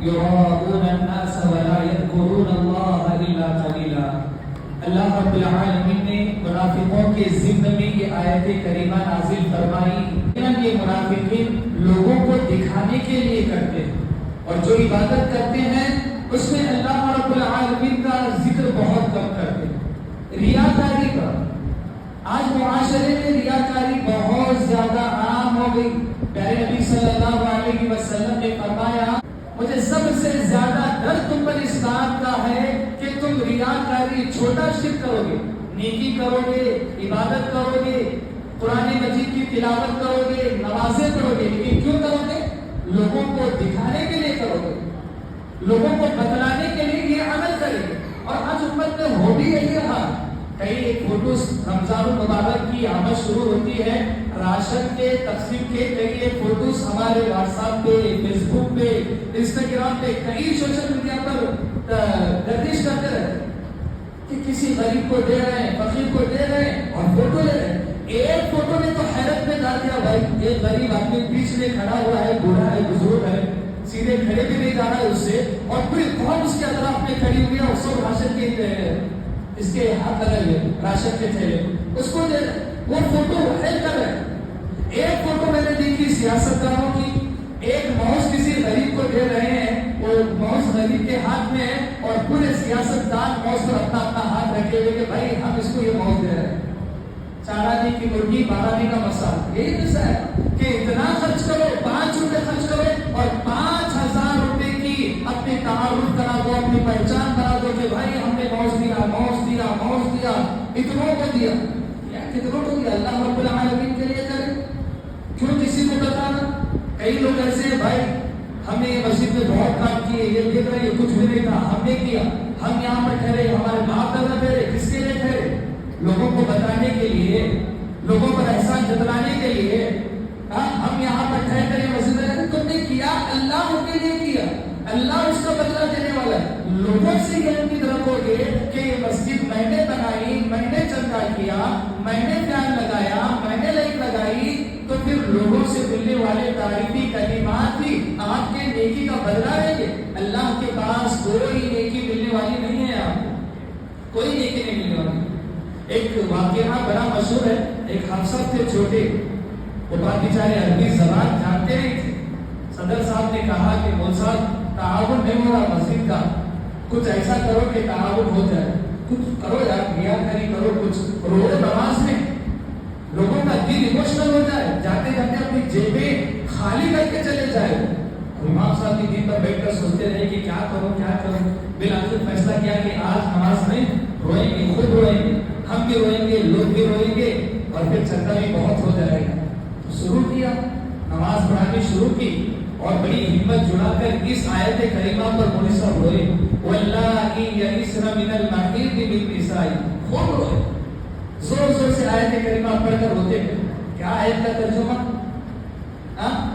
يراءون الناس ولا يذكرون الله إلا قليلا. اللہ رب العالمین نے منافقوں کے ضمن میں یہ آیت کریمہ نازل فرمائی. یہ منافقین لوگوں کو دکھانے کے لیے کرتے ہیں اور جو عبادت کرتے ہیں اس میں اللہ رب العالمین کا ذکر بہت کم کرتے ہیں. ریاکاری کا آج معاشرے میں ریاکاری بہت زیادہ عام ہو گئی. پیارے نبی صلی اللہ علیہ وسلم نے فرمایا مجھے سب سے زیادہ ڈر تم پر اس بات کا ہے کہ تم ریاکاری چھوٹا شرک کرو گے، نیکی کرو گے، عبادت کرو گے، قرآن مجید کی تلاوت کرو گے، نمازیں پڑھو گے، لیکن کیوں کرو گے؟ لوگوں کو دکھانے کے لیے کرو گے، لوگوں کو بتلانے کے لیے یہ عمل کرے گے. اور آج امت میں ہو بھی یہی رہا. کئی ایک فوٹوز رمضان المبارک کی آمد شروع ہوتی ہے، راشن کے تقسیم کے کئی ایک فوٹوز ہمارے واٹس ایپ پہ، فیس بک پہ، انسٹاگرام پہ، کئی سوشل میڈیا پر گردش کرتے رہتے کہ کسی غریب کو دے رہے ہیں، فقیر کو دے رہے ہیں اور فوٹو لے رہے ہیں. ایک فوٹو نے تو حیرت میں ڈال دیا، بھائی ایک غریب آدمی بیچ میں کھڑا ہوا ہے، بوڑھا ہے، بزرگ ہے، سیدھے کھڑے بھی نہیں جا رہا ہے اس سے، اور پوری قوم اس کے اطراف میں کھڑی ہوئی ہے اور سب راشن کے اس کے ہاتھ لگے ہوئے راشن کے تھیلے اس کو دے رہے. وہ فوٹو وائرل کر رہے ہیں. ایک فوٹو میں نے دیکھی سیاستدانوں کی، ایک ماؤس کسی غریب کو دے رہے ہیں، وہ ماؤس غریب کے ہاتھ میں ہے اور پورے سیاستدان ماؤس پر اپنا اپنا ہاتھ رکھے ہوئے کہ بھائی ہم اس کو یہ ماؤس دے رہے ہیں. 4 آنے کی مرغی 12 آنے کا مسئلہ یہی تو ہے کہ اتنا خرچ کرو، 5 روپے خرچ کرو اور 5000 روپے کی اپنی تعارف کرا دو، اپنی پہچان کرا دو کہ بھائی ہم نے ماؤس دیا، ماؤس دیا، ماؤس دیا، اتنوں کو دیا. کتنوں کو دیا؟ اللہ رب العالمین کے لیے کرے، کیوں کسی کو بتانا؟ کئی لوگ ایسے ہیں بھائی ہم نے مسجد میں بہت کام کیے، یہ دیکھ رہے یہ کچھ بھی نہیں تھا، ہم نے کیا، ہم یہاں پر ٹھہرے، ہمارے باپ دادا ٹھہرے. کس کے لیے ٹھہرے؟ لوگوں کو بتانے کے لیے، لوگوں پر احسان جتلانے کے لیے. ہم یہاں پر ٹھہر کر یہ مسجد میں تم نے کیا اللہ کے لیے کیا، اللہ اس کا بدلہ دینے والا ہے. لوگوں سے یہ امید رکھو گے کہ یہ مسجد میں نے بنائی، میں نے چندہ کیا، میں نے فین لگایا، میں نے لائٹ لگائی، تو پھر لوگوں سے ملنے والے تعریفی کلمات بھی آپ کے نیکی کا بدلہ رہیں گے. اللہ کے پاس کوئی نیکی ملنے والی نہیں ہے، آپ کو کوئی نیکی نہیں ملنے والی. ایک واقعہ بڑا مشہور ہے. ایک افسر تھے چھوٹے، وہ بات بیچارے عربی زبان جانتے نہیں تھے. صدر صاحب نے کہا کہ مول صاحب تعاون نہیں ہو رہا مسجد کا، کچھ ایسا کرو کہ تعاون ہو جائے، کچھ کرو یار، ریاکاری کرو، کچھ روز نماز میں لوگوں کا دل ایموشنل ہو جائے، جاتے جاتے اپنی جیبیں خالی کر کے چلے جائے. امام صاحب کی دین پر بیٹھ کر سوچتے رہے کہ کیا کروں کیا کروں. بالآخر فیصلہ کیا کہ آج نماز میں روئیں گے، خود روئیں گے، ہم بھی روئیں گے، لوگ بھی روئیں گے اور پھر چندہ بھی بہت ہو جائے گا. تو شروع کیا، نماز پڑھانی شروع کی اور بڑی ہمت جڑا کر اس آیت کریمہ پر مولوی صاحب روئے. واللہ یئسن من المحیض من النساء، خوب روئے، زور زور سے آیت کریمہ پڑھ کر روتے ہیں. کیا آیت کا ترجمہ؟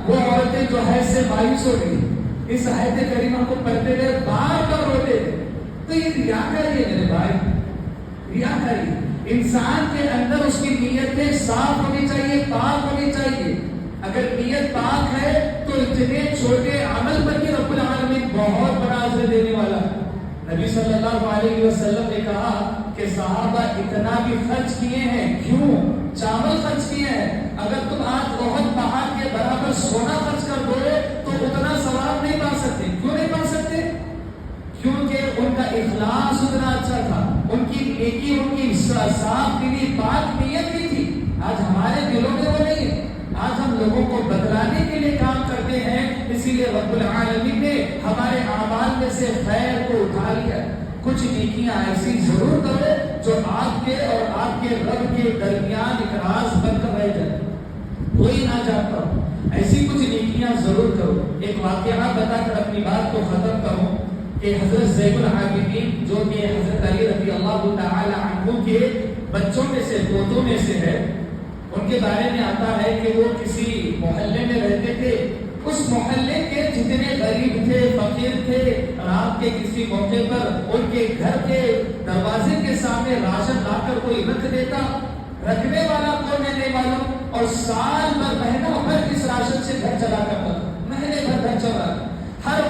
وہ عورتیں جو حیض سے مایوس ہو گئی اس آیت کریمہ کو پڑھتے ہوئے بار بار روتے تھے. تو یہ ریاکاری ہے میرے بھائی، ریاکاری. انسان کے اندر اس کی نیتیں صاف ہونی چاہیے، پاک ہونی چاہیے. اگر نیت پاک ہے تو اتنے چھوٹے عمل پر بھی رب العالمین بہت بڑا اجر دینے والا ہے. نبی صلی اللہ علیہ وسلم نے کہا کہ صحابہ اتنا بھی خرچ کیے ہیں، کیوں؟ چاول خرچ کیے ہیں. اگر تم آج بہت پہاڑ کے برابر سونا خرچ کر دو تو اتنا ثواب نہیں پا سکتے. کیوں نہیں پا سکتے؟ کیونکہ ان کا اخلاص اتنا اچھا تھا، ان کی نیکی، ان کی صاف دلی پاک نیت بھی تھی. آج ہمارے دلوں میں وہ نہیں ہے. آج ہم لوگوں کو بدلانے کے لیے کام کرتے ہیں، اسی لیے رب العالمین نے ہمارے اعمال میں سے خیر کو اٹھا لیا. کچھ نیکیاں ایسی ضرور کرو جو آپ کے اور آپ کے رب کے درمیان ایک راز بن کر رہ جائے، کوئی نہ جانتا ہو. ایسی کچھ نیکیاں ضرور کرو. ایک واقعہ بتا کر اپنی بات کو ختم کروں کہ حضرت زین العابدین جو کہ حضرت علی رضی اللہ تعالی عنہ کے بچوں میں سے، پوتوں میں سے ہے، ان کے بارے میں آتا ہے کہ وہ کسی محلے میں رہتے تھے. اس محلے کے جتنے غریب تھے، فقیر تھے، رات کے کسی موقع پر ان کے گھر کے دروازے کے سامنے راشن لا کر کوئی رکھ دیتا. رکھنے والا کون ہے نہیں معلوم، اور سال بھر مہینوں بھر اس راشن سے گھر چلا کرتا، مہینے بھر گھر چلا. ہر